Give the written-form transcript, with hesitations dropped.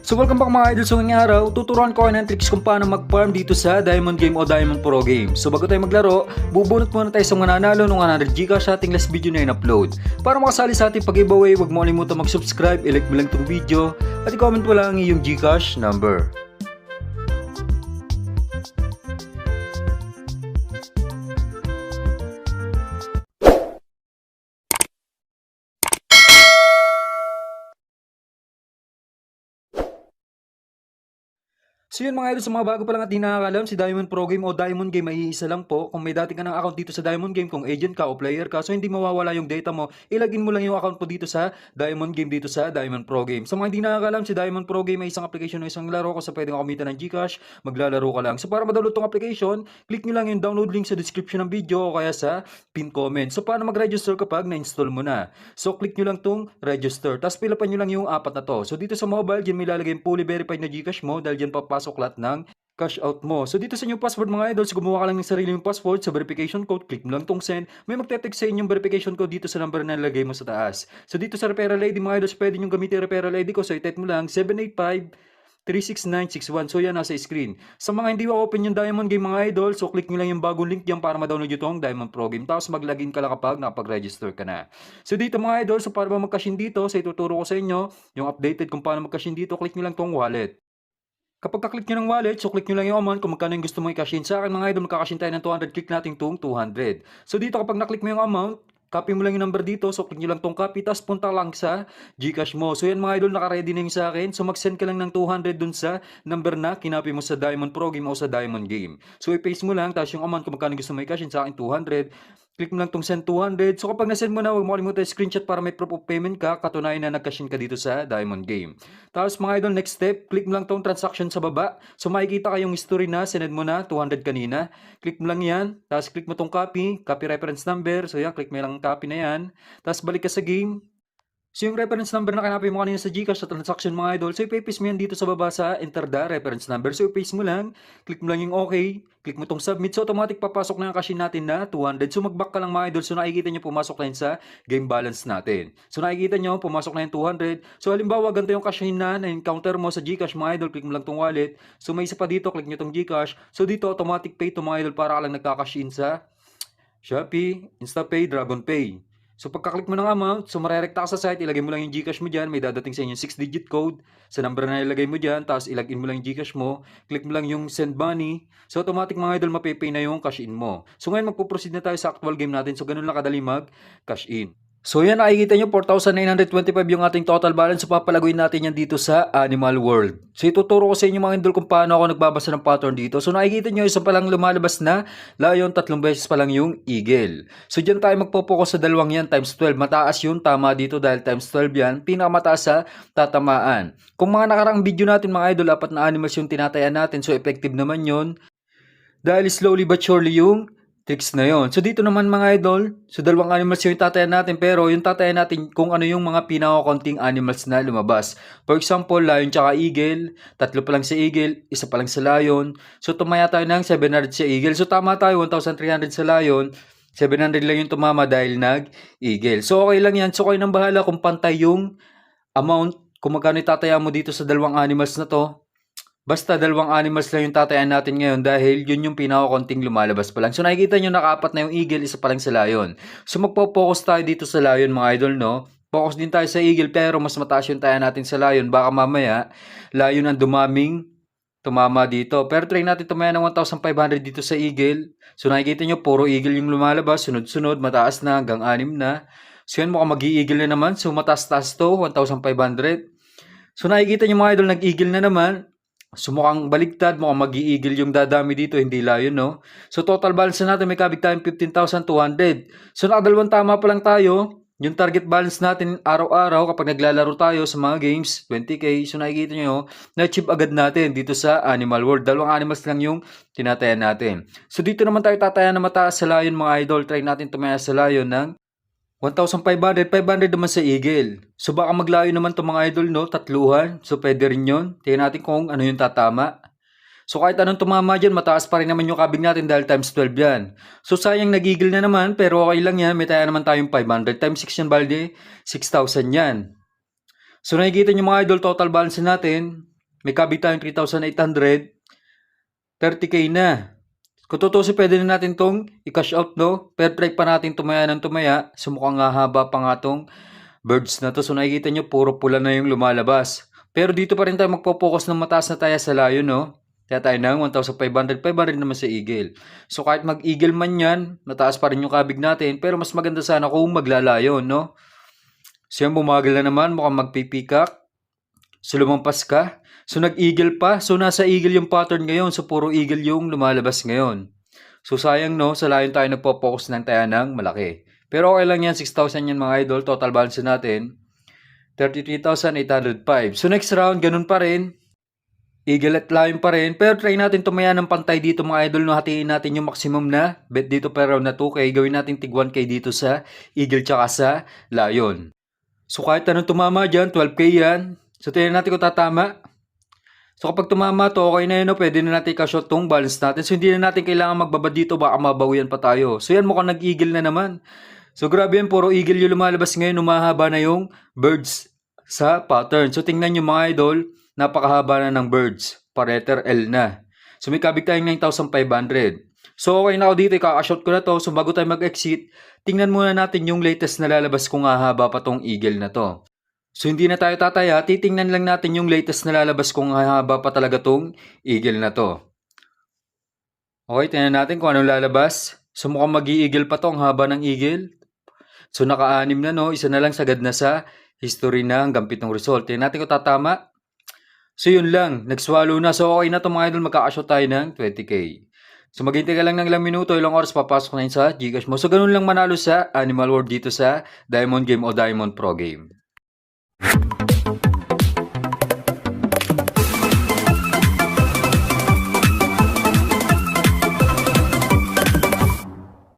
So welcome back mga idol. So ngayong araw, tuturuan ko kayo ng tricks kung paano mag-farm dito sa Diamond Game o Diamond Pro Game. So bago tayo maglaro, bubunot muna tayo sa mga nanalo ng 100 Gcash sa ating last video na in-upload. Para makasali sa ating pag-giveaway, huwag mo kalimutan mag-subscribe, i-like mo lang itong video, at i-comment mo lang ang iyong Gcash number. So yun mga idol, sa mga bago pa lang at di nakakalam, si Diamond Pro Game o Diamond Game ay iisa lang po. Kung may dati ka ng account dito sa Diamond Game, kung agent ka o player ka, so hindi mawawala yung data mo, ilagin mo lang yung account mo dito sa Diamond Game dito sa Diamond Pro Game. Sa mga hindi nakakalam, si Diamond Pro Game ay isang application o isang laro kung sa pwedeng kumita ng Gcash, maglalaro ka lang. So para ma-download tong application, click nyo lang yung download link sa description ng video o kaya sa pin comment. So paano mag-register kapag na-install mo na? So click nyo lang tong register, tapos pilapan nyo lang yung apat na to. So dito sa mobile, dyan may lalagay yung fully verified na Gcash mo dahil dyan papasok lahat ng cash out mo. So dito sa inyong password mga idol, so gumawa ka lang ng sarili mong password sa verification code, click mo lang tong send. May magte-text sa inyong verification code dito sa number na nilagay mo sa taas. So dito sa referral ID mga idol, so pwede nyo gamitin referral ID ko. So i-type mo lang 785-36961. So yan nasa screen. Sa mga hindi open yung Diamond Game mga idol, so click nyo lang yung bagong link diyan para ma-download nyo itong Diamond Pro Game. Tapos mag-login ka lang kapag nakapag-register ka na. So dito mga idol, so para ba mag-cash in dito, so ituturo ko sa inyo yung updated kung paano mag-cash in dito. Click nyo lang tong wallet. Kapag ka-click nyo ng wallet, so click nyo lang yung amount kung magkano yung gusto mo i-cash in. Sa akin mga idol, magka-cash in tayo ng 200, click natin itong 200. So dito kapag na-click mo yung amount, copy mo lang yung number dito, so click nyo lang tong copy, tapos punta lang sa Gcash mo. So yan mga idol, naka-ready na yung sa akin. So mag-send ka lang ng 200 dun sa number na kinopy mo sa Diamond Pro Game o sa Diamond Game. So i-paste mo lang, tapos yung amount kung magkano gusto mo i-cash in, sa akin 200. Click mo lang tong send 200. So kapag na-send mo na, huwag mo kalimutan screenshot para may proof of payment ka, katunayan na nag-cash in ka dito sa Diamond Game. Tapos mga idol, next step, click mo lang tong transaction sa baba. So makikita kayong history na, sinend mo na 200 kanina. Click mo lang yan, tapos click mo tong copy reference number. So yan, click mo lang copy na yan. Tapos balik ka sa game. So yung reference number na kinapay mo kanina sa Gcash sa transaction mga idol, so ipapaste mo yan dito sa baba sa enter the reference number. So ipaste mo lang, click mo lang yung okay, click mo tong submit, so automatic papasok na yung cash in natin na 200. So mag-back ka lang mga idol, so nakikita nyo pumasok na yun sa game balance natin. So nakikita nyo, pumasok na yung 200. So halimbawa, ganito yung cash in na encounter mo sa Gcash mga idol, click mo lang tong wallet. So may isa pa dito, click nyo tong Gcash. So dito automatic pay to mga idol para ka lang nagka-cash in sa Shopee, InstaPay, DragonPay. So pagka-click mo ng amount, so marerekta ka sa site, ilagay mo lang yung Gcash mo dyan, may dadating sa inyo 6-digit code sa number na ilagay mo dyan, tapos ilagin mo lang yung Gcash mo, click mo lang yung send money, so automatic mga idol mapipay na yung cash in mo. So ngayon magpo-proceed na tayo sa actual game natin, so ganun lang kadali mag-cash in. So yan, nakikita nyo 4,925 yung ating total balance. So papalaguin natin yan dito sa Animal World. So ituturo ko sa inyo mga idol kung paano ako nagbabasa ng pattern dito. So nakikita nyo isa pa lang lumalabas na lion, 3 beses pa lang yung eagle. So dyan tayo magpo-focus sa dalawang yan times 12. Mataas yun, tama dito dahil times 12 yan. Pinakamataas sa tatamaan. Kung mga nakaraang video natin mga idol, 4 na animals yung tinatayan natin. So effective naman yun. Dahil slowly but surely yung tricks na yon. So dito naman mga idol, so dalawang animals yung tatayan natin, pero yung tatayan natin kung ano yung mga pinakakonting animals na lumabas. For example, lion tsaka eagle, 3 pa lang sa eagle, 1 pa lang sa lion. So tumaya tayo ng 700 sa eagle. So tama tayo, 1,300 sa lion, 700 lang yung tumama dahil nag-eagle. So okay lang yan. So kayo nang bahala kung pantay yung amount, kung magkano itataya mo dito sa dalawang animals na to. Basta dalawang animals lang yung tatayan natin ngayon dahil yun yung pinakakonting lumalabas pa lang. So nakikita nyo nakaapat na yung eagle, 1 pa lang sa lion. So magpo-focus tayo dito sa lion mga idol, no? Focus din tayo sa eagle pero mas mataas yung taya natin sa lion. Baka mamaya, lion ang dumaming tumama dito. Pero try natin tumaya ng 1,500 dito sa eagle. So nakikita nyo puro eagle yung lumalabas. Sunod-sunod, mataas na hanggang 6 na. So yan mukhang mag-i-eagle na naman. So mataas-taas to, 1,500. So nakikita nyo mga idol, nag-eagle na naman. So mukhang baligtad, mukhang mag-i-eagle yung dadami dito, hindi lion, no? So total balance na natin, may kabig tayong 15,200. So nakadalawang tama pa lang tayo. Yung target balance natin araw-araw kapag naglalaro tayo sa mga games, 20k. So nakikita nyo, na-achieve agad natin dito sa Animal World. Dalawang animals lang yung tinatayan natin. So dito naman tayo tatayan na mataas sa lion mga idol. Try natin tumaya sa lion ng 1,500, 500 naman sa eagle. So baka maglayo naman itong mga idol, no? Tatluhan. So pwede rin yun. Tingnan natin kung ano yung tatama. So kahit anong tumama dyan, mataas pa rin naman yung kabig natin dahil times 12 yan. So sayang nag-eagle na naman, pero okay lang yan. May taya naman tayong 500 times 6 yan, balde. 6,000 yan. So nakikita nyo mga idol, total balance natin. may kabig tayong 3,800, 30k na. Kung tutusin, pwede na natin tong i-cash out, no? Pero try pa natin tumaya ng tumaya. So mukhang haba pa nga tong birds na to. So nakikita nyo, puro pula na yung lumalabas. Pero dito pa rin tayo magpo-focus ng mataas na taya sa layo, no? Kaya tayo ng 1,500, 500 naman sa eagle. So kahit mag-eagle man yan, mataas pa rin yung kabig natin. Pero mas maganda sana kung maglalayo, no? So yan, bumagal na naman, mukhang magpipikak. So lumampas ka. So nag-eagle pa. So nasa eagle yung pattern ngayon. So puro eagle yung lumalabas ngayon. So sayang, no, sa layon tayo nagpo-focus ng taya ng malaki. Pero okay lang yan, 6,000 yan mga idol. Total balance natin, 33,805. So next round, ganun pa rin. Eagle at lion pa rin. Pero try natin tumaya ng pantay dito mga idol. No, hatiin natin yung maximum na bet dito per round na 2K. Gawin natin tig 1K dito sa eagle tsaka sa lion. So kahit anong tumama dyan, 12K yan. So tingnan natin kung tatama. So kapag tumama to, okay na yun, no? Pwede na natin i-cash out tong balance natin. So hindi na natin kailangan magbabad dito, baka mabawian pa tayo. So yan, mukhang nag-eagle na naman. So grabe yan, puro eagle yung lumalabas ngayon, umahaba na yung birds sa pattern. So tingnan nyo mga idol, napakahaba na ng birds. Pareter L na. So may kabig tayong 9,500. So okay na ako dito, i-cash out ko na to. So bago tayo mag-exit, tingnan muna natin yung latest na lalabas kung hahaba pa tong eagle na to. So hindi na tayo tataya, titingnan lang natin yung latest na lalabas kung hahaba pa talaga tong eagle na to. Okay, tingnan natin kung anong lalabas. So mukhang mag-i-eagle pa to, ang haba ng eagle. So naka-anim na, no, isa na lang sagad na sa history na hanggang pitong result. Tingnan natin kung tatama. So yun lang, nag-swallow na. So okay na to mga idol, magka-cash tayo ng 20k. So maghintay ka lang ng ilang minuto, ilang oras, papasok na yun sa Gcash mo. So ganun lang manalo sa Animal World dito sa Diamond Game o Diamond Pro Game.